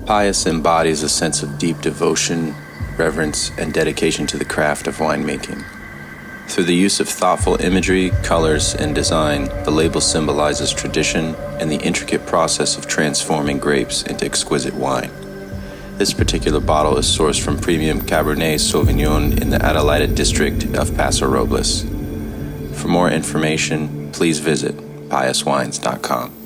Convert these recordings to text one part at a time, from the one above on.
PIUS embodies a sense of deep devotion, reverence, and dedication to the craft of winemaking. Through the use of thoughtful imagery, colors, and design, the label symbolizes tradition and the intricate process of transforming grapes into exquisite wine. This particular bottle is sourced from premium Cabernet Sauvignon in the Adelaida district of Paso Robles. For more information, please visit piuswines.com.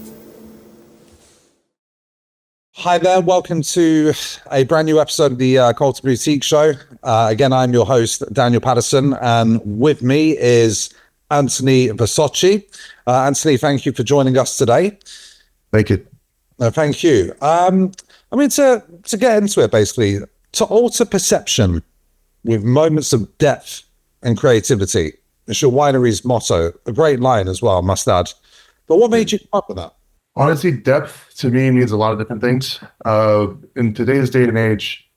Hi there, welcome to a brand new episode of the Culture Boutique Show. Again, I'm your host, Daniel Patterson, and with me is Anthony Versochi. Anthony, thank you for joining us today. Thank you. Thank you. To get into it, basically, to alter perception with moments of depth and creativity. It's your winery's motto. A great line as well, I must add. But what made you come up with that? Honestly, depth to me means a lot of different things. In today's day and age,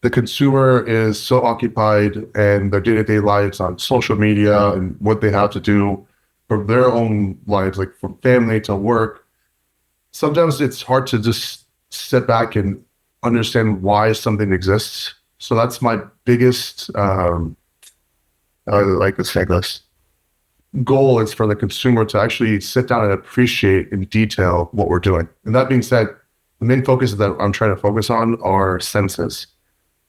the consumer is so occupied in their day-to-day lives on social media and what they have to do for their own lives, like from family to work. Sometimes it's hard to just sit back and understand why something exists. So that's my biggest, goal is for the consumer to actually sit down and appreciate in detail what we're doing. And that being said, the main focus that I'm trying to focus on are senses.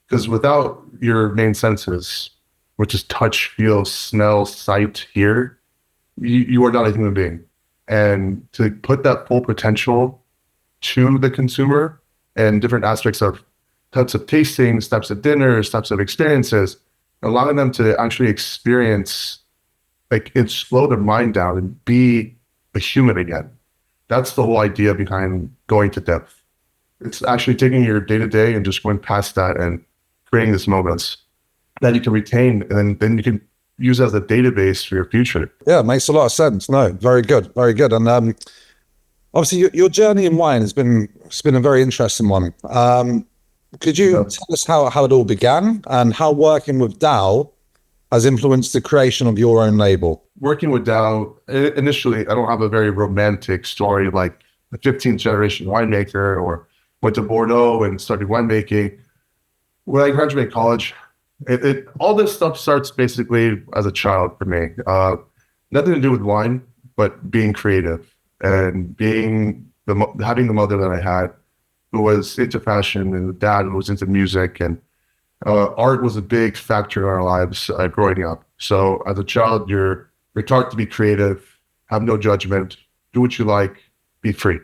Because without your main senses, which is touch, feel, smell, sight, hear, you are not a human being. And to put that full potential to the consumer and different aspects of types of tastings, types of dinners, types of experiences, allowing them to actually experience, and slow their mind down and be a human again. That's the whole idea behind going to depth. It's actually taking your day-to-day and just going past that and creating these moments that you can retain, and then you can use as a database for your future. Yeah, it makes a lot of sense. No, very good, very good. And obviously, your journey in wine it's been a very interesting one. Could you tell us how it all began and how working with DAO has influenced the creation of your own label? Working with DAO, initially, I don't have a very romantic story like a 15th generation winemaker or went to Bordeaux and started winemaking. When I graduated college, all this stuff starts basically as a child for me. Nothing to do with wine, but being creative and having the mother that I had who was into fashion and the dad who was into music, and art was a big factor in our lives growing up. So as a child, you're taught to be creative, have no judgment, do what you like, be free.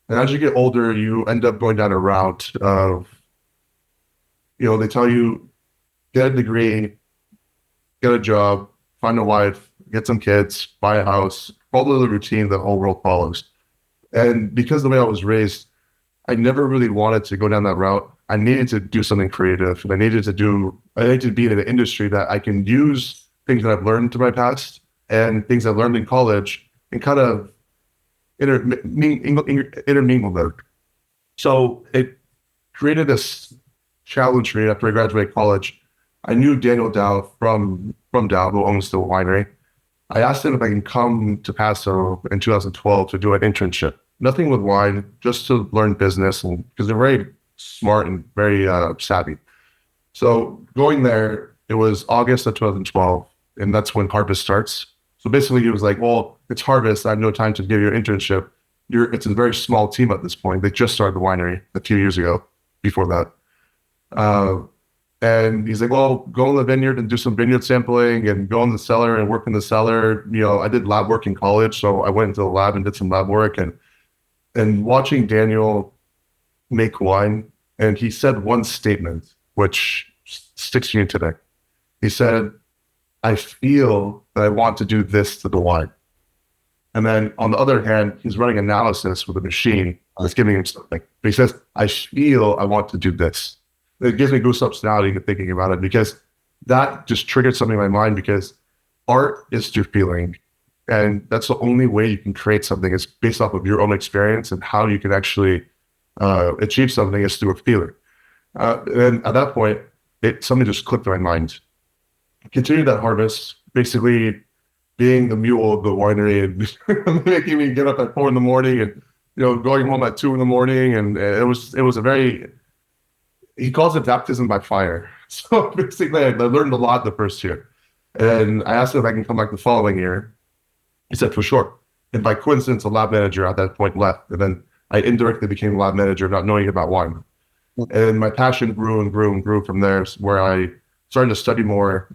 And as you get older, you end up going down a route of, they tell you, get a degree, get a job, find a wife, get some kids, buy a house, follow the routine the whole world follows. And because of the way I was raised, I never really wanted to go down that route. I needed to do something creative, and I needed to be in an industry that I can use things that I've learned through my past and things I've learned in college and kind of intermingle them. So it created this challenge for me after I graduated college. I knew Daniel Dow from Dow, who owns the winery. I asked him if I can come to Paso in 2012 to do an internship. Nothing with wine, just to learn business, and because they're very smart and very savvy. So going there, it was August of 2012, and that's when harvest starts. So basically he was like, well, it's harvest. I have no time to give you an internship. It's a very small team at this point. They just started the winery a few years ago before that. And he's like, well, go in the vineyard and do some vineyard sampling and go in the cellar and work in the cellar. I did lab work in college, so I went into the lab and did some lab work, and watching Daniel make wine, and he said one statement which sticks to me today. He said, I feel that I want to do this to the wine. And then on the other hand, he's running analysis with a machine that's giving him something. But he says, I feel I want to do this. It gives me goosebumps now even thinking about it, because that just triggered something in my mind, because art is through feeling. And that's the only way you can create something. It's based off of your own experience, and how you can actually achieve something is through a feeling. And at that point, something just clicked in my mind. Continued that harvest, basically being the mule of the winery and making me get up at 4 a.m. and going home at 2 a.m. and it was a very, he calls it baptism by fire. So basically, I learned a lot the first year, and I asked him if I can come back the following year. He said for sure. And by coincidence, the lab manager at that point left, and then I indirectly became lab manager, not knowing about wine. And my passion grew and grew and grew from there, where I started to study more,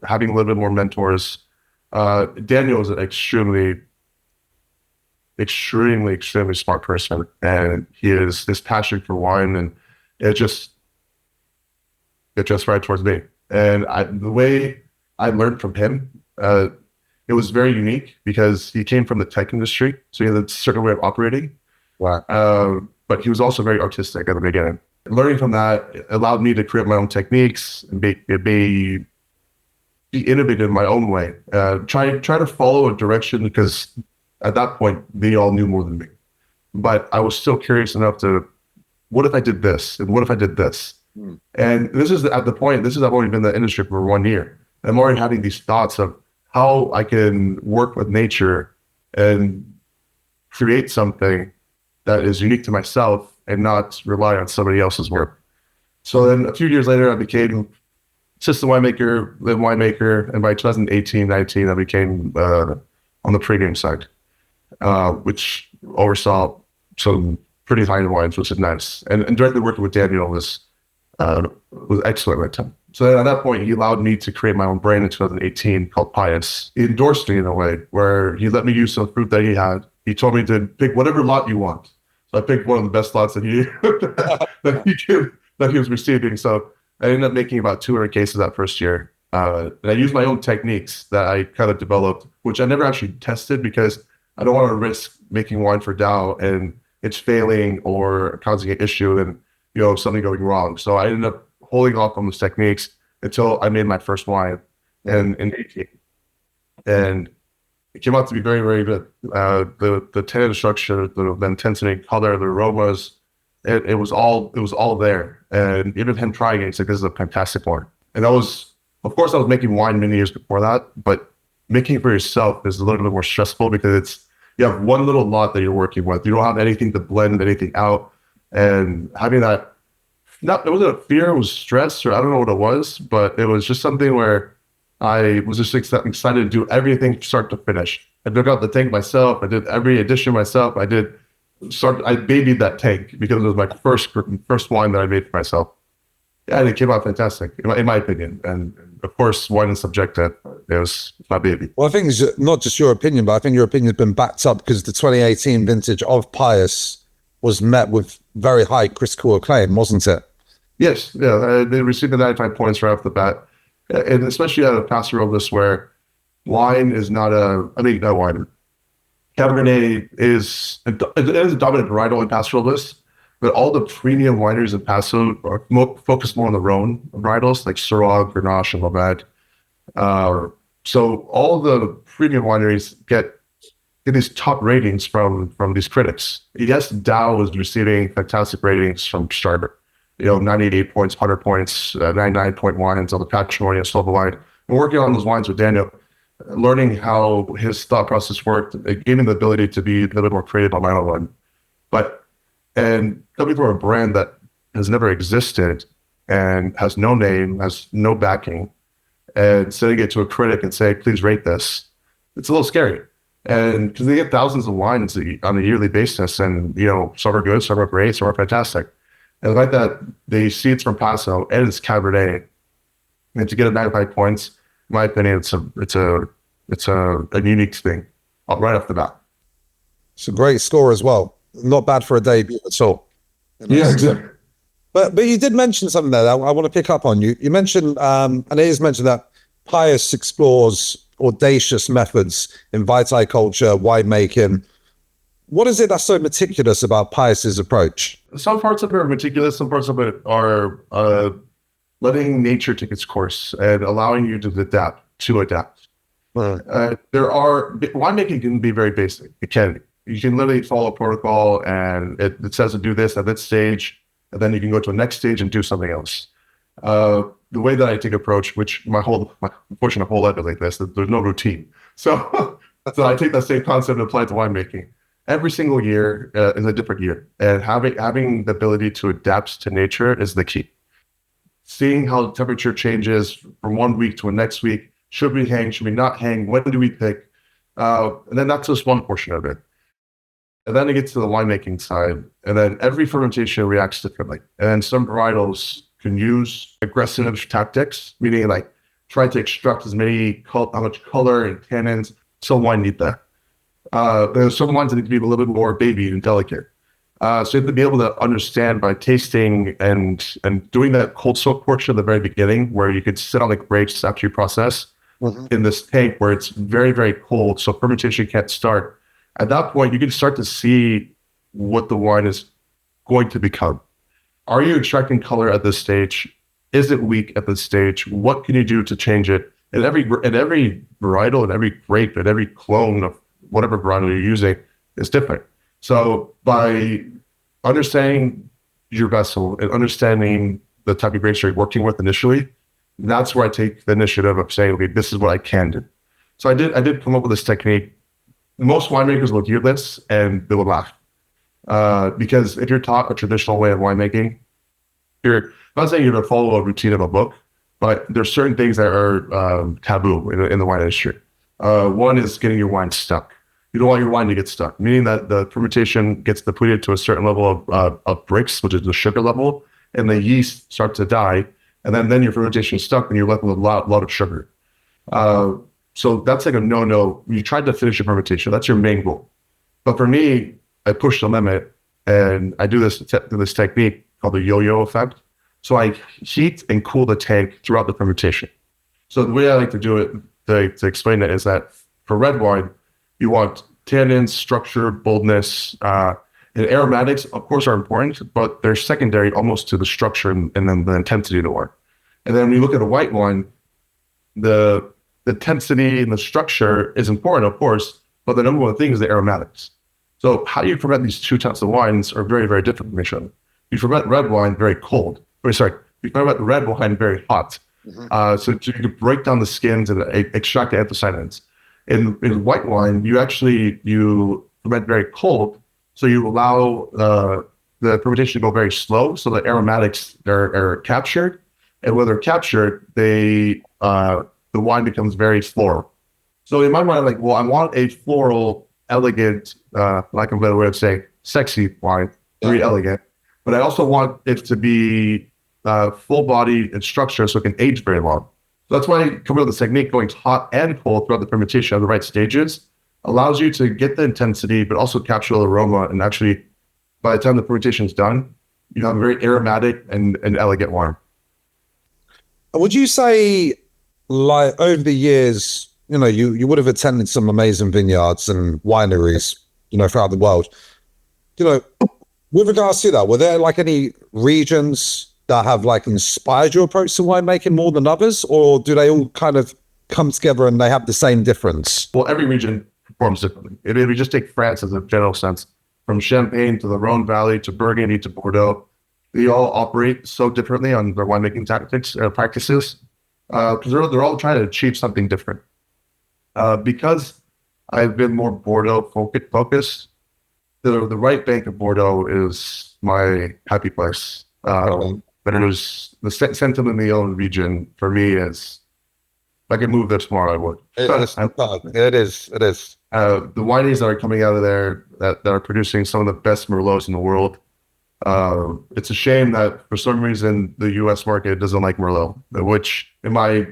having a little bit more mentors. Daniel is an extremely smart person, and his passion for wine, and it just right towards me. And the way I learned from him, it was very unique because he came from the tech industry, so he had a certain way of operating. Wow. But he was also very artistic at the beginning. Learning from that allowed me to create my own techniques and be innovative in my own way. Try to follow a direction, because at that point they all knew more than me. But I was still curious enough to, what if I did this? And what if I did this? And this is at the point, I've only been in the industry for 1 year. I'm already having these thoughts of how I can work with nature and create something that is unique to myself and not rely on somebody else's work. So then a few years later, I became assistant winemaker, live winemaker, and by 2018, 19, I became on the pregame side, which oversaw some pretty high-end wines, which is nice. And directly working with Daniel was excellent at that time. So at that point, he allowed me to create my own brand in 2018 called PIUS. He endorsed me in a way where he let me use some fruit that he had. He told me to pick whatever lot you want. So I picked one of the best lots that he that he was receiving. So I ended up making about 200 cases that first year. And I used my own techniques that I kind of developed, which I never actually tested because I don't want to risk making wine for Dow and it's failing or causing an issue and something going wrong. So I ended up holding off on those techniques until I made my first wine in 18. And it came out to be very, very good. The tannin structure, the intensity, color, the aromas, it was all there. And even him trying it, he's like, this is a fantastic wine. And of course I was making wine many years before that, but making it for yourself is a little bit more stressful because you have one little lot that you're working with. You don't have anything to blend anything out. And having that, it wasn't a fear, it was stress, or I don't know what it was, but it was just something where I was just excited to do everything start to finish. I took out the tank myself. I did every addition myself. I babied that tank because it was my first wine that I made for myself. Yeah, and it came out fantastic, in my opinion. And of course, wine is subjective. It was my baby. Well, I think it's not just your opinion, but I think your opinion has been backed up because the 2018 vintage of PIUS was met with very high critical acclaim, wasn't it? Yes, yeah. They received the 95 points right off the bat. And especially out of Paso Robles, where wine is not wine. Cabernet is a dominant varietal in Paso Robles, but all the premium wineries in Paso are focused more on the Rhone varietals like Syrah, Grenache, and Lamad. So all the premium wineries get these top ratings from these critics. Yes, Dow was receiving fantastic ratings from Starter. 98 points, 100 points, 99-point wines on the Patrimony and Silver wine. And working on those wines with Daniel, learning how his thought process worked, it gave me the ability to be a little bit more creative on my own one. And coming from a brand that has never existed and has no name, has no backing, and sending it to a critic and say, please rate this, it's a little scary. And because they get thousands of wines on a yearly basis, and some are good, some are great, some are fantastic. And the fact that they see it's from Paso and it's Cabernet, and to get a 95 points, in my opinion, it's a unique thing right off the bat. It's a great score as well. Not bad for a debut at all. Yeah, exactly. But you did mention something there that I want to pick up on. You mentioned, and it is mentioned that PIUS explores audacious methods in viticulture, winemaking. What is it that's so meticulous about PIUS's approach? Some parts of it are meticulous. Some parts of it are letting nature take its course and allowing you to adapt. Winemaking can be very basic. It can. You can literally follow a protocol, and it says to do this at this stage, and then you can go to a next stage and do something else. the way that I take approach, which unfortunate whole life is like this, there's no routine. So, so I take that same concept and apply it to winemaking. Every single year is a different year, and having the ability to adapt to nature is the key. Seeing how the temperature changes from one week to the next week. Should we hang? Should we not hang? When do we pick? And then that's just one portion of it. And then it gets to the winemaking side, and then every fermentation reacts differently. And some varietals can use aggressive tactics, meaning like try to extract as how much color and tannins. Some wine need that. There's some wines that need to be a little bit more baby and delicate. So you have to be able to understand by tasting and doing that cold soak portion at the very beginning, where you could sit on the grapes after you process in this tank where it's very, very cold, so fermentation can't start. At that point, you can start to see what the wine is going to become. Are you extracting color at this stage? Is it weak at this stage? What can you do to change it? And every varietal and every grape and every clone of whatever varietal you're using is different. So by understanding your vessel and understanding the type of grapes you're working with initially, that's where I take the initiative of saying, okay, this is what I can do. So I did come up with this technique. Most winemakers will hear this and they will laugh. Because if you're taught a traditional way of winemaking, I'm not saying you're going to follow a routine of a book, but there's certain things that are taboo in the wine industry. One is getting your wine stuck. You don't want your wine to get stuck, meaning that the fermentation gets depleted to a certain level of Brix, which is the sugar level, and the yeast starts to die, and then your fermentation is stuck and you're left with a lot of sugar. So that's like a no-no. You tried to finish your fermentation. That's your main goal. But for me, I push the limit, and I do this technique called the yo-yo effect. So I heat and cool the tank throughout the fermentation. So the way I like to do it, to explain it, is that for red wine, you want tannins, structure, boldness, and aromatics, of course, are important, but they're secondary almost to the structure and then the intensity of the wine. And then when you look at a white wine, the intensity and the structure is important, of course, but the number one thing is the aromatics. So how you ferment these two types of wines are very, very different from each other. You ferment red wine very cold. You ferment red wine very hot. So you can break down the skins and extract the anthocyanins. In white wine, you ferment very cold, so you allow the fermentation to go very slow, so the aromatics are captured, and when they're captured, the wine becomes very floral. So in my mind, I'm like, well, I want a floral, elegant, like a better way of saying, sexy wine, very elegant, but I also want it to be full body and structure so it can age very long. So that's why coming up with the technique, going hot and cold throughout the fermentation at the right stages, allows you to get the intensity, but also capture the aroma. And actually, by the time the fermentation is done, you have a very aromatic and elegant wine. Would you say, like, over the years, you would have attended some amazing vineyards and wineries, throughout the world. With regards to that, were there like any regions that have like inspired your approach to winemaking more than others, or do they all kind of come together and they have the same difference? Well, every region performs differently. If we just take France as a general sense, from Champagne to the Rhone Valley to Burgundy to Bordeaux, they all operate so differently on their winemaking tactics practices, because they're all trying to achieve something different. Because I've been more Bordeaux focused, the right bank of Bordeaux is my happy place. But it was the Saint-Emilion region for me is, if I could move there tomorrow, I would. It is. The wineries that are coming out of there that are producing some of the best Merlots in the world. It's a shame that for some reason the U.S. market doesn't like Merlot, which, in my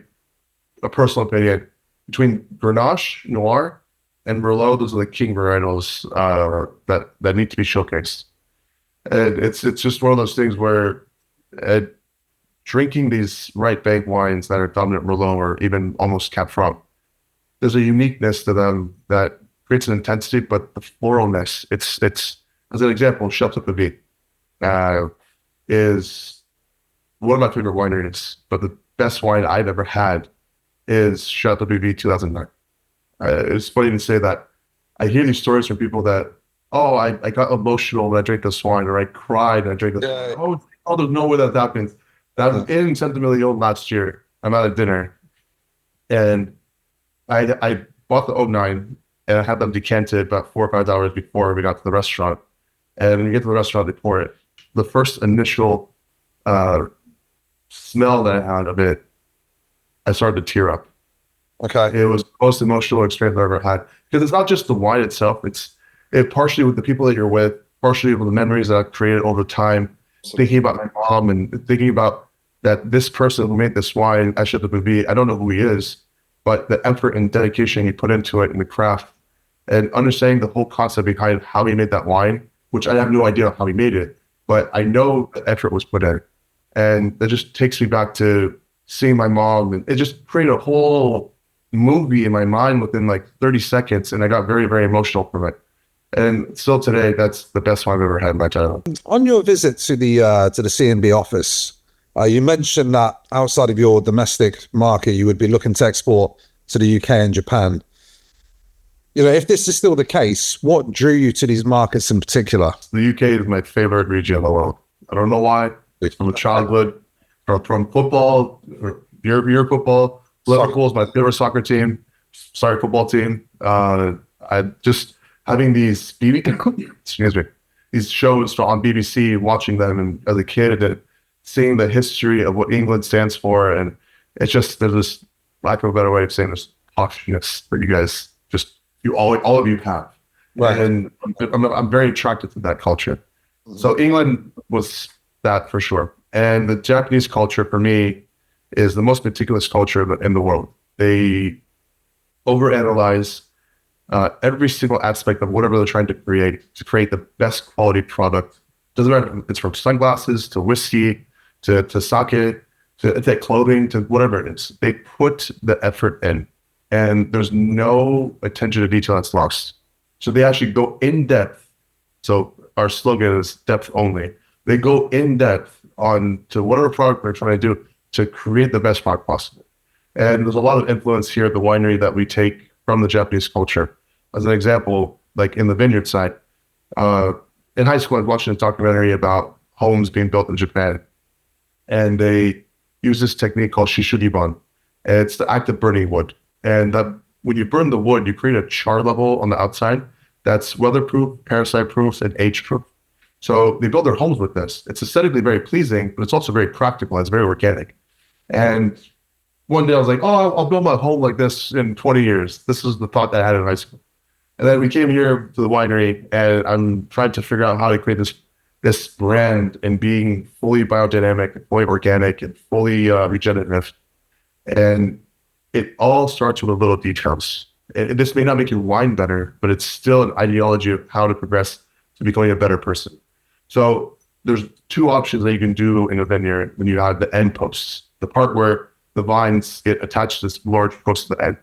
personal opinion, between Grenache, Noir, and Merlot, those are the king varietals that need to be showcased. And it's just one of those things where drinking these right bank wines that are dominant Merlot or even almost Cab Franc, there's a uniqueness to them that creates an intensity, but the floralness, it's as an example, Chateau Pavie is one of my favorite wineries, but the best wine I've ever had is Chateau Pavie 2009. It's funny to say that I hear these stories from people that, oh, I got emotional when I drank this wine, or I cried when I drank this wine. Oh, there's no way that happens. I'm in Santa Emilio last year. I'm at a dinner, and I bought the O9 and I had them decanted about 4 or 5 hours before we got to the restaurant. And when you get to the restaurant, they pour it. The first initial smell that I had of it, I started to tear up. Okay. It was the most emotional experience I've ever had. Because it's not just the wine itself, it's partially with the people that you're with, partially with the memories that I've created over time, thinking about my mom and thinking about that this person who made this wine, I don't know who he is, but the effort and dedication he put into it in the craft and understanding the whole concept behind how he made that wine, which I have no idea how he made it, but I know the effort was put in. And that just takes me back to seeing my mom, and it just created a whole movie in my mind within like 30 seconds. And I got very, very emotional from it. And still today, that's the best wine I've ever had in my childhood. On your visit to the C&B office, you mentioned that outside of your domestic market, you would be looking to export to the UK and Japan. You know, if this is still the case, what drew you to these markets in particular? The UK is my favorite region in the world. I don't know why. It's from childhood, from football, your football. Liverpool is my favorite soccer team. Sorry, football team. I just having these these shows on BBC, watching them and as a kid, and seeing the history of what England stands for, and it's just there's this lack of a better way of saying this poshness that you guys all of you have, right? And I'm very attracted to that culture. So England was that for sure, and the Japanese culture for me is the most meticulous culture in the world. They overanalyze every single aspect of whatever they're trying to create the best quality product. Doesn't matter if it's from sunglasses to whiskey to sake to clothing to whatever it is. They put the effort in, and there's no attention to detail that's lost. So they actually go in depth. So our slogan is depth only. They go in depth on to whatever product they're trying to do to create the best product possible. And there's a lot of influence here at the winery that we take from the Japanese culture. As an example, like in the vineyard side, in high school, I was watching a documentary about homes being built in Japan. And they use this technique called shishugibon. And it's the act of burning wood. And when you burn the wood, you create a char level on the outside that's weatherproof, parasite-proof, and age-proof. So they build their homes with this. It's aesthetically very pleasing, but it's also very practical. It's very organic. And one day I was like, oh, I'll build my home like this in 20 years. This is the thought that I had in high school. And then we came here to the winery, and I'm trying to figure out how to create this brand and being fully biodynamic, and fully organic, and fully regenerative. And it all starts with the little details. And this may not make your wine better, but it's still an ideology of how to progress to becoming a better person. So there's two options that you can do in a vineyard when you have the end posts, the part where the vines get attached to this large post at the end.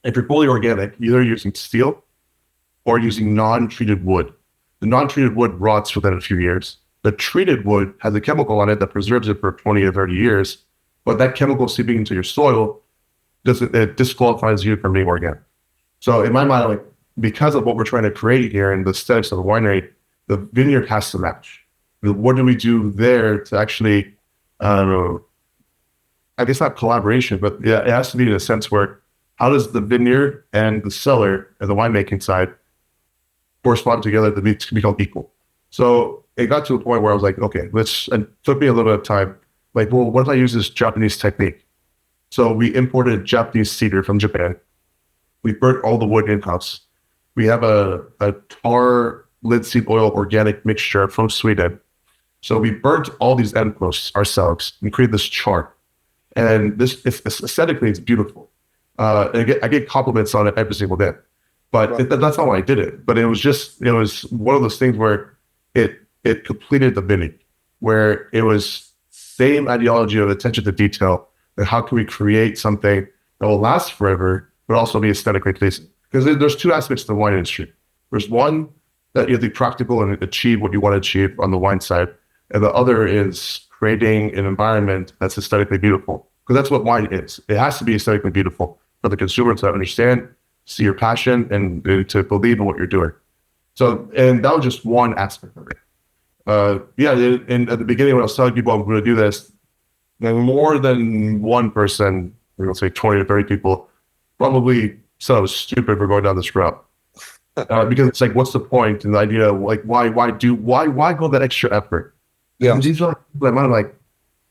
If you're fully organic, either using steel or using non-treated wood. The non-treated wood rots within a few years. The treated wood has a chemical on it that preserves it for 20 to 30 years, but that chemical seeping into your soil it disqualifies you from being organic. So in my mind, like, because of what we're trying to create here and the aesthetics of the winery, the vineyard has to match. What do we do there to actually, I guess not collaboration, but yeah, it has to be in a sense where how does the vineyard and the cellar and the winemaking side correspond together to become equal? So it got to a point where I was like, okay, and it took me a little bit of time. Like, well, what if I use this Japanese technique? So we imported Japanese cedar from Japan. We burnt all the wood in-house. We have a tar linseed oil organic mixture from Sweden. So we burnt all these end posts ourselves and created this char. And aesthetically, it's beautiful. I get compliments on it every single day. But that's not why I did it. But it was one of those things where it completed the vineyard, where it was same ideology of attention to detail. And how can we create something that will last forever, but also be aesthetically pleasing? Because there's two aspects to the wine industry. There's one that you have to be practical and achieve what you want to achieve on the wine side. And the other is creating an environment that's aesthetically beautiful. Because that's what wine is. It has to be aesthetically beautiful for the consumer to understand, see your passion, and to believe in what you're doing. So, and that was just one aspect of it. Yeah, and at the beginning when I was telling people I'm going to do this, then more than one person, we're going to say 20 to 30 people, probably said I was stupid for going down this route. Because it's like, what's the point? And the idea of like, why go that extra effort? Yeah. And these are like,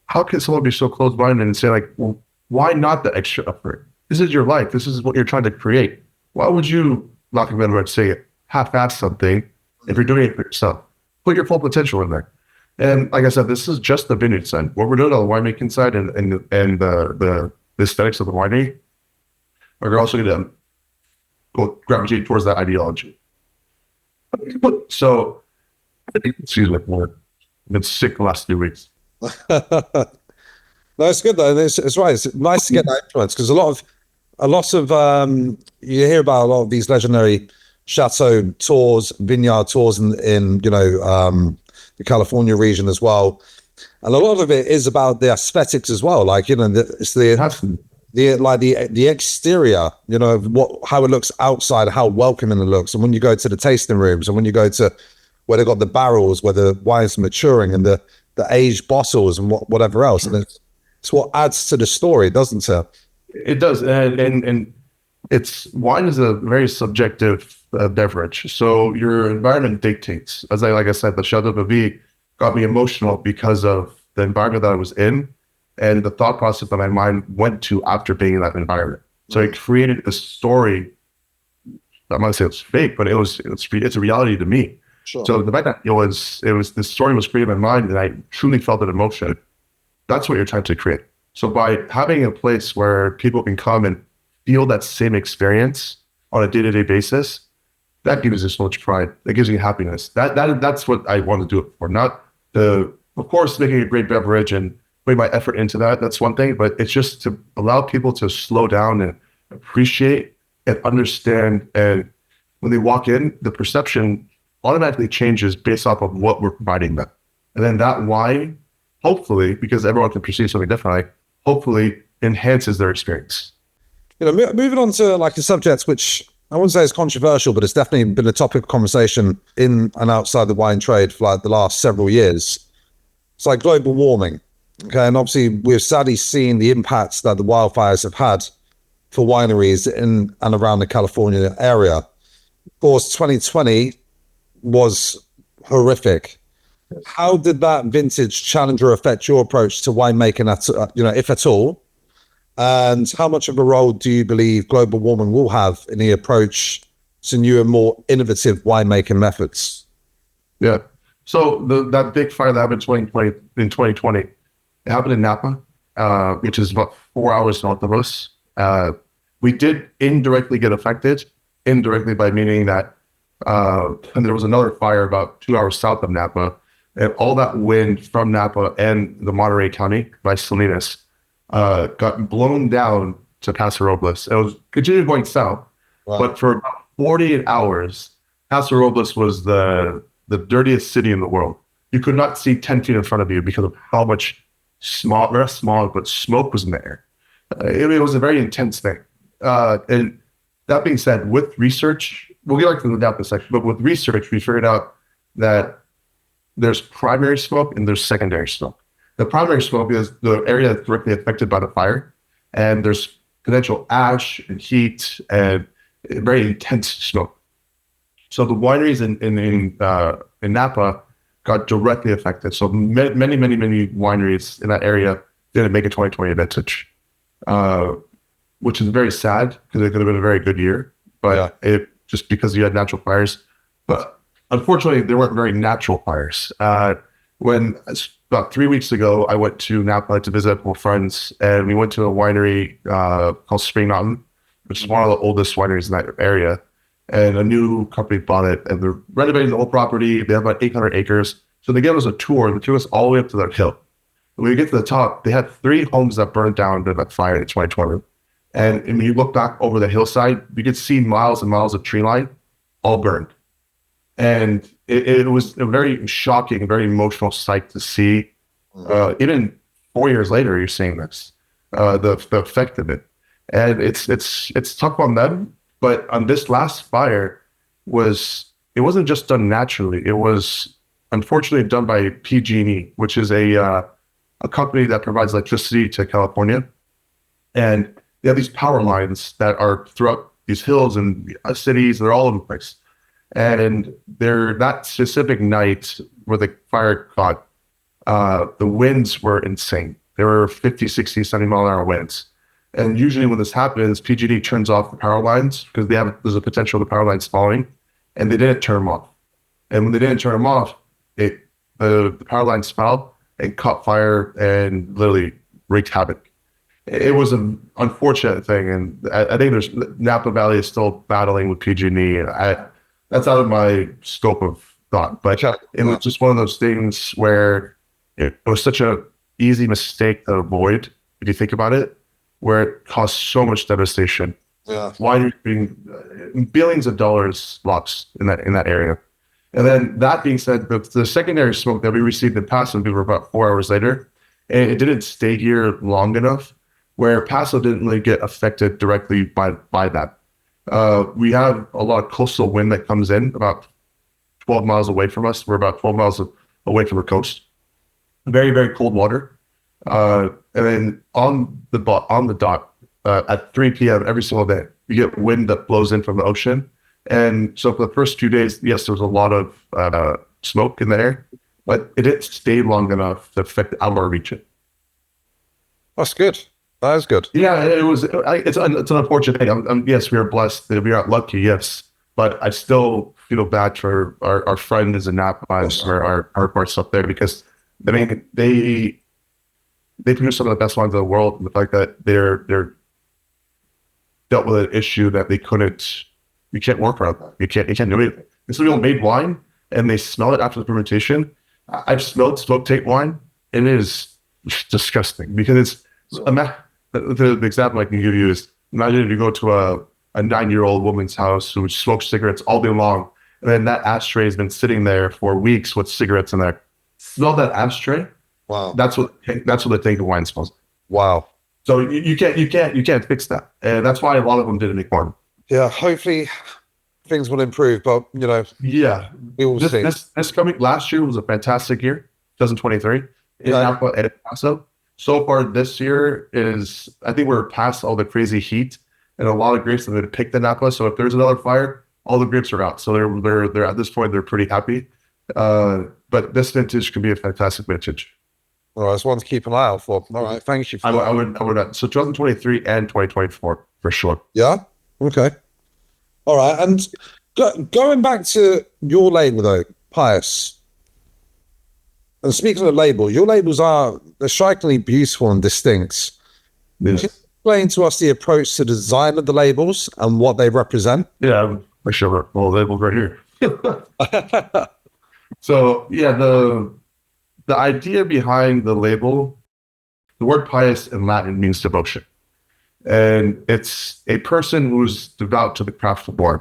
how can someone be so close-minded and say like, well, why not the extra effort? This is your life. This is what you're trying to create. Why would you, knock on wood, say half-ass something if you're doing it for yourself? Put your full potential in there. And like I said, this is just the vineyard side. What we're doing on the winemaking side and the aesthetics of the winery, we're also going to go gravitate towards that ideology. So, excuse me, I've been sick the last 2 weeks. No, it's good though. It's right. It's nice to get that influence because a lot of you hear about a lot of these legendary chateau tours, vineyard tours in the California region as well, and a lot of it is about the aesthetics as well. Like it's the exterior, of how it looks outside, how welcoming it looks, and when you go to the tasting rooms and when you go to where they got the barrels where the wine's maturing and the aged bottles and whatever else, and it's what adds to the story, doesn't it? It does, and it's wine is a very subjective beverage. So your environment dictates. Like I said, the Chateau de Vie got me emotional because of the environment that I was in and the thought process that my mind went to after being in that environment. So it created a story. I'm not say it's fake, but it's a reality to me. Sure. So the fact that the story was created in my mind and I truly felt that emotion. That's what you're trying to create. So by having a place where people can come and feel that same experience on a day-to-day basis, that gives you so much pride. That gives you happiness. That's what I want to do it for. Not of course, making a great beverage and putting my effort into that. That's one thing, but it's just to allow people to slow down and appreciate and understand. And when they walk in, the perception automatically changes based off of what we're providing them. And then that wine, hopefully, because everyone can perceive something differently, hopefully enhances their experience. Moving on to like a subject which I wouldn't say is controversial, but it's definitely been a topic of conversation in and outside the wine trade for like the last several years. It's like global warming. Okay, and obviously we've sadly seen the impacts that the wildfires have had for wineries in and around the California area. Of course, 2020 was horrific. How did that vintage Challenger affect your approach to winemaking, if at all? And how much of a role do you believe global warming will have in the approach to new and more innovative winemaking methods? Yeah. So that big fire that happened in 2020, it happened in Napa, which is about 4 hours north of us. We did indirectly get affected, indirectly by meaning that and there was another fire about 2 hours south of Napa, and all that wind from Napa and the Monterey County by Salinas got blown down to Paso Robles. It was continuing going south, wow. But for about 48 hours, Paso Robles was the dirtiest city in the world. You could not see 10 feet in front of you because of how much smoke was in the air. It was a very intense thing. And that being said, with research, we'll get to the Napa section, but with research, we figured out that there's primary smoke and there's secondary smoke. The primary smoke is the area that's directly affected by the fire, and there's potential ash and heat and very intense smoke. So the wineries in Napa got directly affected. So many wineries in that area didn't make a 2020 vintage, which is very sad because it could have been a very good year, but it just because you had natural fires. But unfortunately, there weren't very natural fires. When about 3 weeks ago, I went to Napa to visit with friends, and we went to a winery called Spring Mountain, which is one of the oldest wineries in that area. And a new company bought it, and they're renovating the whole property. They have about 800 acres. So they gave us a tour. They took us all the way up to that hill. When we get to the top, they had 3 homes that burned down during that fire in 2020. And when you look back over the hillside, you could see miles and miles of tree line all burned. And it was a very shocking, very emotional sight to see. Even 4 years later, you're seeing this, the effect of it. And it's tough on them. But on this last fire, it wasn't just done naturally. It was unfortunately done by PG&E, which is a company that provides electricity to California. And they have these power lines that are throughout these hills and cities. They're all over the place. And that specific night where the fire caught, the winds were insane. There were 50, 60, 70 mile an hour winds. And usually when this happens, PG&E turns off the power lines because there's a potential the power lines falling, and they didn't turn them off. And when they didn't turn them off, the power lines fell and caught fire and literally wreaked havoc. It was an unfortunate thing, and I think Napa Valley is still battling with PG&E. That's out of my scope of thought, but it was just one of those things where it was such a easy mistake to avoid if you think about it, where it caused so much devastation. Yeah, Wineries being billions of dollars lost in that area. And then that being said, the secondary smoke that we received in Paso, we were about 4 hours later, and it didn't stay here long enough where Paso didn't really get affected directly by that. We have a lot of coastal wind that comes in about 12 miles away from us. We're about 12 miles away from the coast. Very, very cold water. And then on the dot at 3 p.m. every single day, you get wind that blows in from the ocean. And so for the first few days, yes, there was a lot of smoke in the air, but it didn't stay long enough to affect our region. that's good. That is good. Yeah, it's an unfortunate thing. Yes, we are blessed that we are lucky, yes, but I still feel bad for our friends in Napa or our parts up there, because I mean they produce some of the best wines in the world, and the fact that they're dealt with an issue that you can't work around that. You can't do anything. And so people made wine and they smell it after the fermentation. I've smelled smoke tape wine, and it is disgusting, because the example I can give you is, imagine if you go to a 9-year-old woman's house who smokes cigarettes all day long, and then that ashtray has been sitting there for weeks with cigarettes in there. Smell that ashtray. Wow. That's what the tank of wine smells like. Wow. So you can't fix that, and that's why a lot of them didn't make wine. Yeah, hopefully things will improve, but Yeah, we will see. This coming last year was a fantastic year, 2023 in Napa and Paso. So far this year I think we're past all the crazy heat, and a lot of grapes have been picked in Napa. So if there's another fire, all the grapes are out. So they're at this point, they're pretty happy. But this vintage can be a fantastic vintage. All right, that's one to keep an eye out for. All right, thank you for that. I would. So 2023 and 2024 for sure. Yeah. Okay. All right, and going back to your label though, PIUS. And speaking of label, your labels they're strikingly beautiful and distinct. Yes. Can you explain to us the approach to the design of the labels and what they represent? Yeah, I show a little label right here. So yeah, the idea behind the label, the word pious in Latin means devotion. And it's a person who's devout to the craft of wine.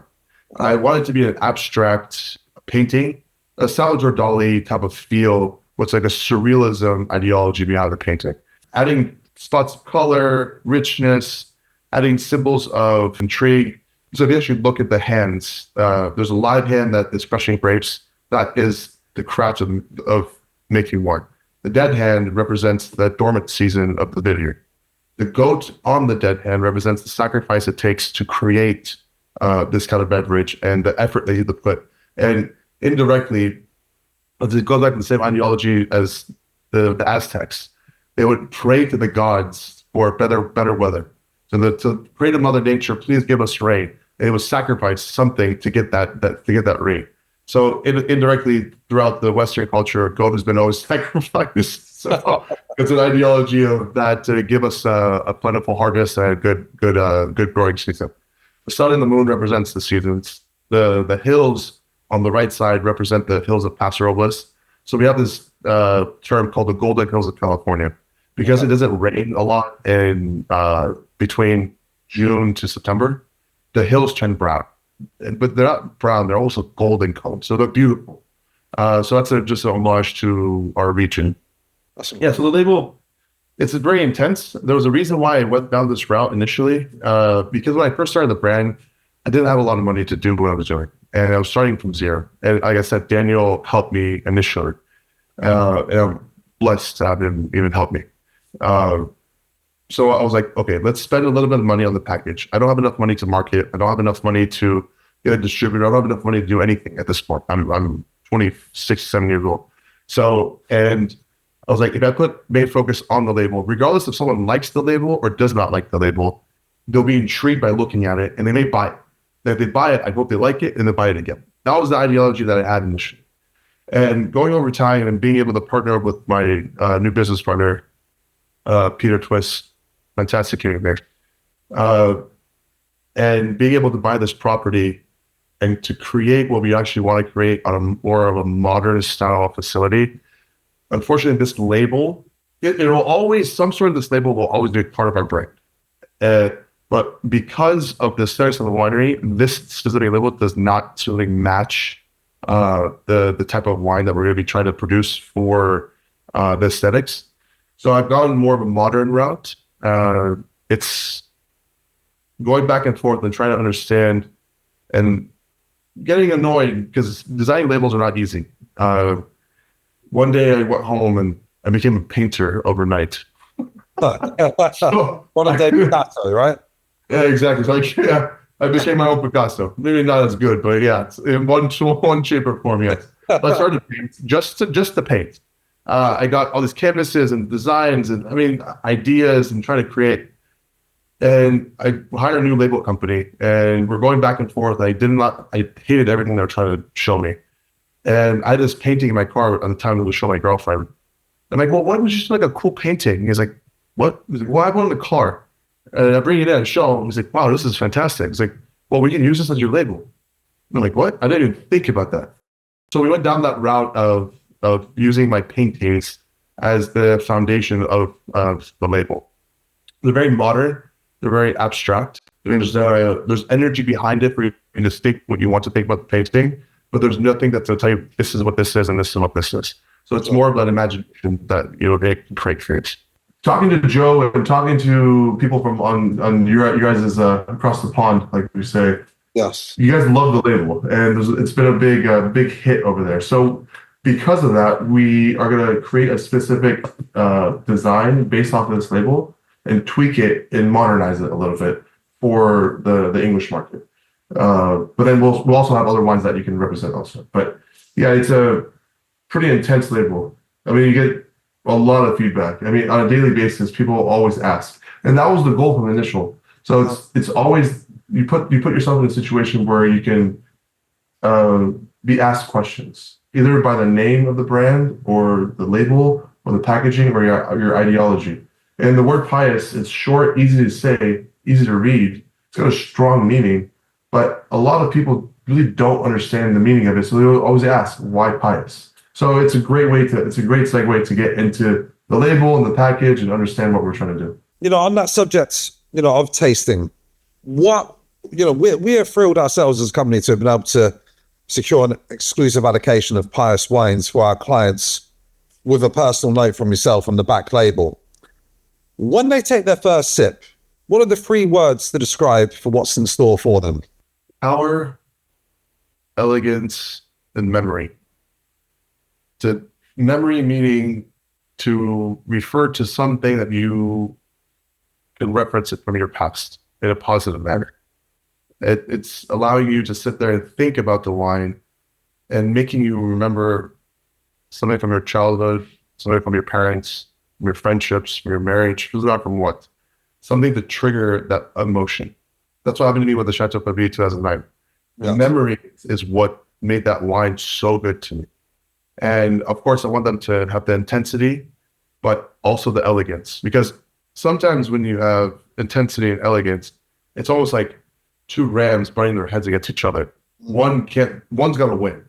I want it to be an abstract painting, a Salvador Dali type of feel, what's like a surrealism ideology behind the painting. Adding spots of color, richness, adding symbols of intrigue. So if you actually look at the hands, there's a live hand that is crushing grapes. That is the craft of making wine. The dead hand represents the dormant season of the vineyard. The goat on the dead hand represents the sacrifice it takes to create this kind of beverage and the effort they need to put. And indirectly, it goes back to the same ideology as the Aztecs. They would pray to the gods for better weather. So to pray to Mother Nature, please give us rain. And it would sacrifice something to get that rain. So indirectly, throughout the Western culture, goat has been always sacrificed. So it's an ideology of that to give us a plentiful harvest and a good growing season. The sun and the moon represents the seasons. The hills on the right side represent the hills of Paso Robles. So we have this term called the Golden Hills of California, because it doesn't rain a lot in between June to September. The hills turn brown, but they're not brown; they're also golden colored, so they're beautiful. So that's just an homage to our region. Awesome. Yeah. So the label, it's very intense. There was a reason why I went down this route initially, because when I first started the brand, I didn't have a lot of money to do what I was doing, and I was starting from zero. And like I said, Daniel helped me initially, and I'm blessed to have him even help me. So I was like, okay, let's spend a little bit of money on the package. I don't have enough money to market. I don't have enough money to get a distributor. I don't have enough money to do anything at this point. I'm 26, 7 years old. So, and I was like, if I put main focus on the label, regardless if someone likes the label or does not like the label, they'll be intrigued by looking at it and they may buy it. And if they buy it, I hope they like it and they buy it again. That was the ideology that I had initially. And going over time and being able to partner with my new business partner, Peter Twist, fantastic human there, and being able to buy this property and to create what we actually want to create on a more of a modern style facility. Unfortunately, this label, it will always, some sort of this label will always be a part of our brand. But because of the status of the winery, this specific label does not really match the type of wine that we're going to be trying to produce for the aesthetics. So I've gone more of a modern route. It's going back and forth and trying to understand and getting annoyed because designing labels are not easy. One day I went home and I became a painter overnight. One day Picasso, right? Yeah, exactly. So I became my own Picasso. Maybe not as good, but yeah, it's in one shape or form, yes. I started to paint just to paint. I got all these canvases and designs and ideas and trying to create. And I hired a new label company and we're going back and forth. I hated everything they were trying to show me. And I had this painting in my car at the time that was show my girlfriend. I'm like, well, why don't you just like a cool painting? He's like, what? He's like, well, I have one in the car. And I bring it in and show him. He's like, wow, this is fantastic. He's like, well, we can use this as your label. And I'm like, what? I didn't even think about that. So we went down that route of using my paintings as the foundation of the label. They're very modern. They're very abstract. There's energy behind it for you to think what you want to think about the painting, but there's nothing that's going to tell you this is what this is and this is what this is. So it's more of that imagination that they can create for it. Talking to Joe and talking to people from on your guys' across the pond, like we say. Yes. You guys love the label, and it's been a big hit over there. So because of that, we are going to create a specific design based off of this label and tweak it and modernize it a little bit for the English market. But then we'll also have other wines that you can represent also. But yeah, it's a pretty intense label. You get a lot of feedback. On a daily basis, people always ask, and that was the goal from the initial. So it's always you put yourself in a situation where you can be asked questions, either by the name of the brand or the label or the packaging or your ideology. And the word PIUS is short, easy to say, easy to read. It's got a strong meaning, but a lot of people really don't understand the meaning of it. So they always ask, why PIUS? So it's a great segue to get into the label and the package and understand what we're trying to do. On that subject, of tasting, we are thrilled ourselves as a company to have been able to secure an exclusive allocation of PIUS wines for our clients with a personal note from yourself on the back label. When they take their first sip, what are the 3 words to describe for what's in store for them? Power, elegance, and memory. Memory meaning to refer to something that you can reference it from your past in a positive manner. It's allowing you to sit there and think about the wine and making you remember something from your childhood, something from your parents, from your friendships, from your marriage, from what? Something to trigger that emotion. That's what happened to me with the Chateau Pavie 2009. Yeah. Memory is what made that wine so good to me. And of course, I want them to have the intensity, but also the elegance. Because sometimes when you have intensity and elegance, it's almost like 2 rams butting their heads against each other. One's got to win.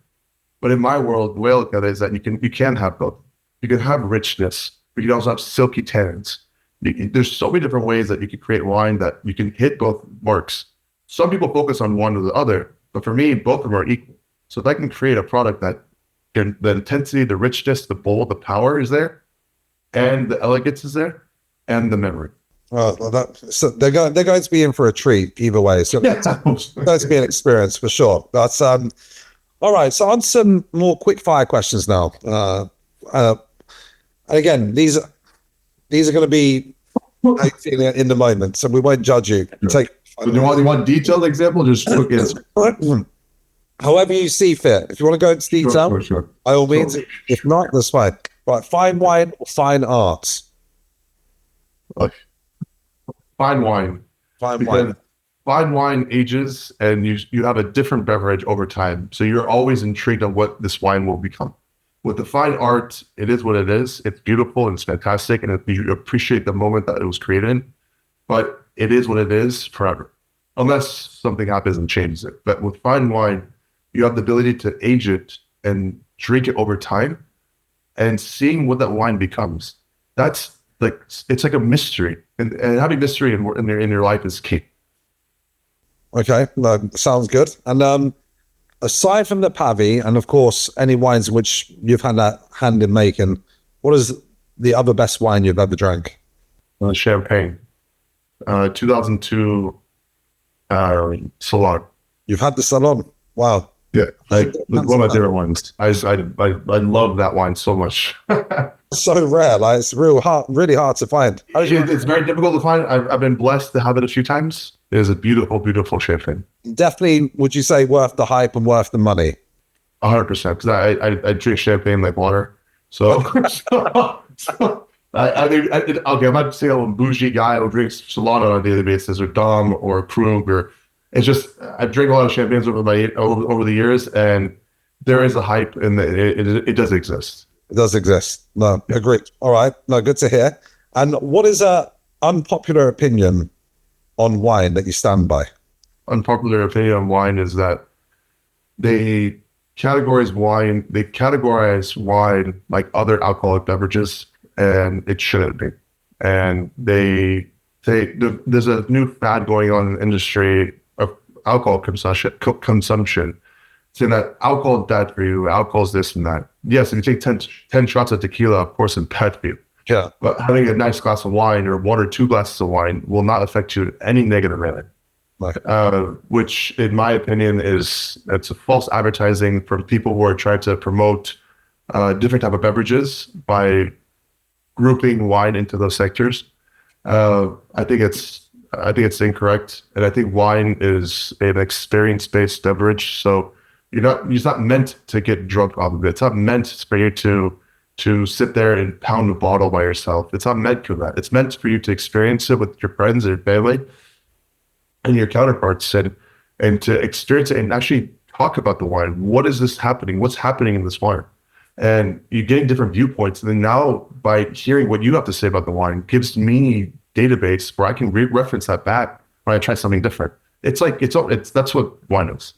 But in my world, the way I look at it is that you can have both. You can have richness, but you can also have silky tannins. There's so many different ways that you can create wine that you can hit both marks. Some people focus on one or the other, but for me, both of them are equal. So if I can create a product that the intensity, the richness, the bold, the power is there, and the elegance is there, and the memory. So they're going to be in for a treat either way. So it's going to be an experience for sure. That's all right. So on some more quick fire questions now. And again, these are going to be how you feel in the moment, so we won't judge you. Sure. You want detailed example? Just quick answer. However you see fit. If you want to go into detail, Sure. by all means. If not, that's fine. Right, fine wine or fine art? Fine wine. Fine wine. Fine wine ages, and you have a different beverage over time. So you're always intrigued on what this wine will become. With the fine art, it is what it is. It's beautiful and it's fantastic, and you appreciate the moment that it was created in. But it is what it is forever, unless something happens and changes it. But with fine wine, you have the ability to age it and drink it over time, and seeing what that wine becomes. That's like, it's like a mystery, and having mystery in your life is key. Okay, no, sounds good. And aside from the Pavi, and of course any wines which you've had that hand in making, what is the other best wine you've ever drank? Champagne, 2002 Salon. You've had the Salon. Wow. Yeah, one of my favorite ones. I love that wine so much. So rare, like it's really hard to find. It's very difficult to find. I've been blessed to have it a few times. It is a beautiful, beautiful champagne. Definitely, would you say worth the hype and worth the money? 100%. Because I drink champagne like water. So, I think, okay, I'm not saying I'm a bougie guy who drinks Solana on a daily basis, or Dom or Krug, or it's just I drink a lot of champagnes over the years, and there is a hype, and it does exist. It does exist. No, agreed. All right. No, good to hear. And what is a unpopular opinion on wine that you stand by? Unpopular opinion on wine is that they categorize wine like other alcoholic beverages, and it shouldn't be. And there's a new fad going on in the industry of alcohol consumption, saying that alcohol is bad for you, alcohol is this and that. Yes, if you take 10 shots of tequila, of course it's bad for you. Yeah. But having a nice glass of wine or 1 or 2 glasses of wine will not affect you in any negative manner. Right. Which, in my opinion, it's a false advertising from people who are trying to promote different type of beverages by grouping wine into those sectors. I think it's incorrect, and I think wine is an experience-based beverage. So it's not meant to get drunk off of it. It's not meant for you to sit there and pound a bottle by yourself. It's not meant for that. It's meant for you to experience it with your friends and family and your counterparts, and to experience it and actually talk about the wine. What is this happening? What's happening in this wine? And you're getting different viewpoints. And then now, by hearing what you have to say about the wine, gives me database where I can reference that back when I try something different. It's that's what wine is.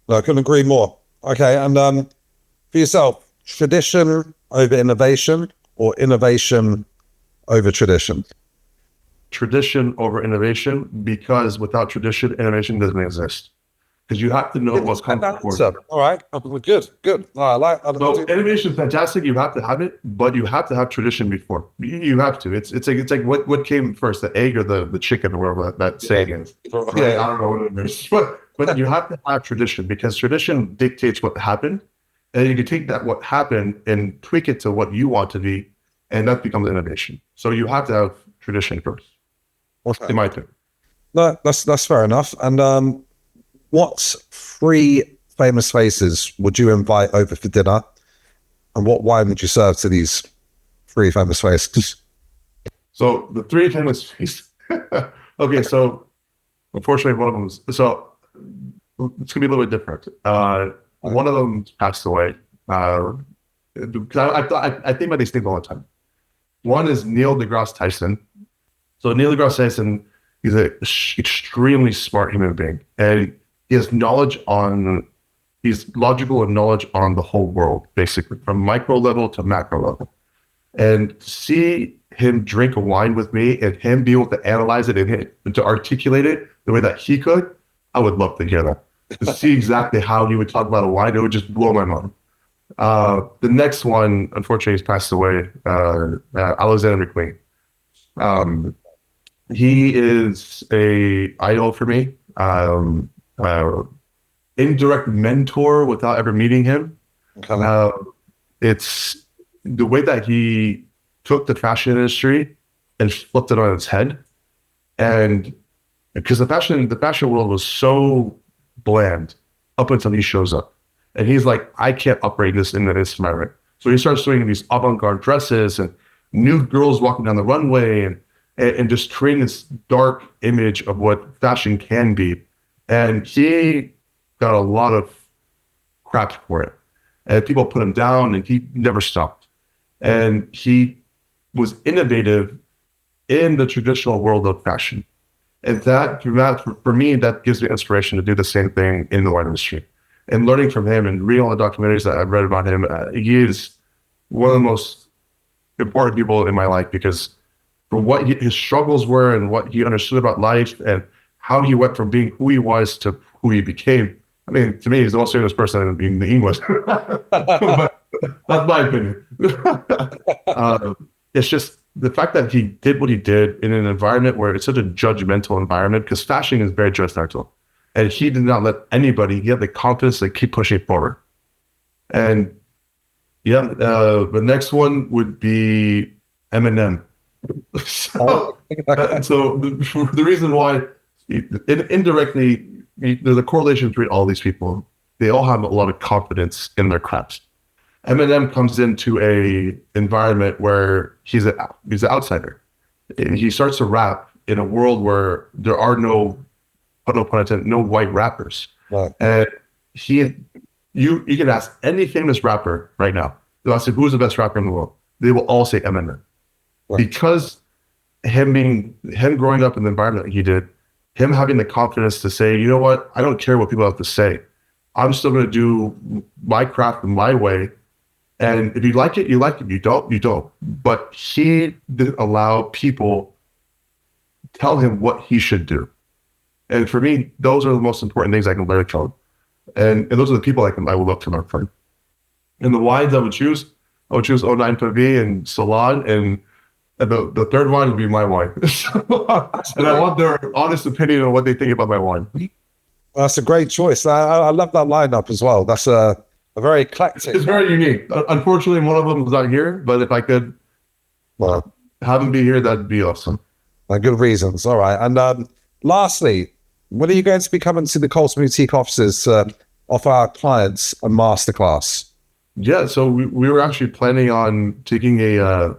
No, I couldn't agree more. Okay, and for yourself, tradition over innovation or innovation over tradition? Tradition over innovation, because without tradition, innovation doesn't exist. Because you have to know what's coming forward. All right, good. So innovation is fantastic. You have to have it, but you have to have tradition before. You have to. It's like what came first, the egg or the chicken, or whatever that saying is. Right? I don't know what it is, but you have to have tradition, because tradition dictates what happened, and you can take that what happened and tweak it to what you want to be, and that becomes innovation. So you have to have tradition first. Okay. In my opinion. No, that's fair enough. And what 3 famous faces would you invite over for dinner, and what wine would you serve to these 3 famous faces? So the 3 famous faces. Okay, so unfortunately one of them is, so it's gonna be a little bit different. One of them passed away. I think about these things all the time. One is Neil deGrasse Tyson. So Neil deGrasse Tyson, he's an extremely smart human being, and he has he's logical and knowledge on the whole world, basically, from micro level to macro level. And see him drink a wine with me and him be able to analyze it and to articulate it the way that he could, I would love to hear that. To see exactly how he would talk about a wine, it would just blow my mind. The next one, unfortunately, he's passed away, Alexander McQueen. He is a idol for me. Indirect mentor without ever meeting him. Okay. It's the way that he took the fashion industry and flipped it on its head. And because the fashion world was so bland up until he shows up. And he's like, I can't operate this in this environment. So he starts doing these avant-garde dresses and nude girls walking down the runway and just creating this dark image of what fashion can be. And he got a lot of crap for it. And people put him down and he never stopped. And he was innovative in the traditional world of fashion. And for me, that gives me inspiration to do the same thing in the wine industry. And learning from him and reading all the documentaries that I've read about him, he is one of the most important people in my life, because for what his struggles were and what he understood about life and how he went from being who he was to who he became. I mean, to me, he's the most famous person in the English. But that's my opinion. It's just the fact that he did what he did in an environment where it's such a judgmental environment, because fashion is very judgmental. And he did not let anybody, he had the confidence to keep pushing forward. And yeah, the next one would be Eminem. So the reason why, indirectly, there's a correlation between all these people. They all have a lot of confidence in their crafts. Eminem comes into a environment where he's an outsider. And he starts to rap in a world where there are no pun intended, no white rappers. Right. And you can ask any famous rapper right now. They'll ask who's the best rapper in the world. They will all say Eminem. Right. Because him growing up in the environment that he did, him having the confidence to say, you know what, I don't care what people have to say. I'm still going to do my craft in my way. And if you like it, you like it. You don't, you don't. But he didn't allow people tell him what he should do. And for me, those are the most important things I can learn from. And those are the people I would love to learn from. And the wines I would choose E019 Pavie and Salon, and the third wine would be my wine. And I want their honest opinion on what they think about my wine. That's a great choice. I love that lineup as well. That's a very eclectic. It's very unique. Unfortunately, one of them was not here, but if I could have him be here, that'd be awesome. Good reasons. All right. And lastly, when are you going to be coming to the Colton Boutique offices to offer our clients a masterclass? Yeah, so we were actually planning on taking a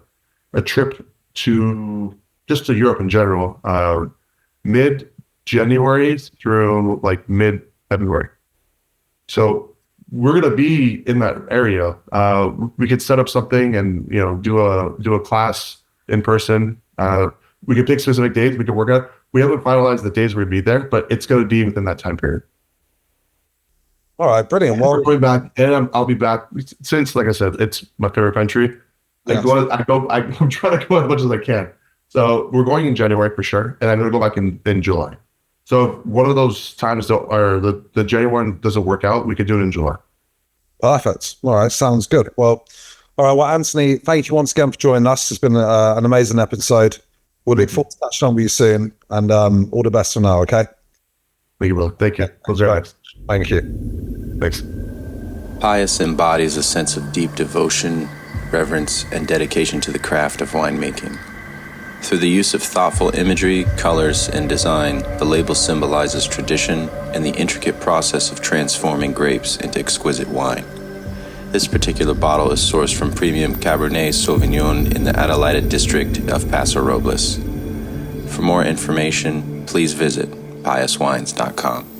trip to Europe in general, mid-January through like mid-February. So we're gonna be in that area. We could set up something and do a class in person. We could pick specific days. We could work out. We haven't finalized the days we're gonna be there, but it's gonna be within that time period. All right, brilliant. Well, we're going back, and I'll be back since, like I said, it's my favorite country. Yes. I'm trying to go as much as I can. So we're going in January for sure, and I'm going to go back in July. So if one of those times or the January one doesn't work out, we could do it in July. Perfect. All right, sounds good. Well, all right. Well, Anthony, thank you once again for joining us. It's been an amazing episode. We'll look forward to touching on with you soon, and all the best for now. Okay. Thank you, brother. Thank you. Right. Thank you. Thanks. PIUS embodies a sense of deep devotion, reverence, and dedication to the craft of winemaking. Through the use of thoughtful imagery, colors, and design, the label symbolizes tradition and the intricate process of transforming grapes into exquisite wine. This particular bottle is sourced from premium Cabernet Sauvignon in the Adelaida district of Paso Robles. For more information, please visit PIUSwines.com.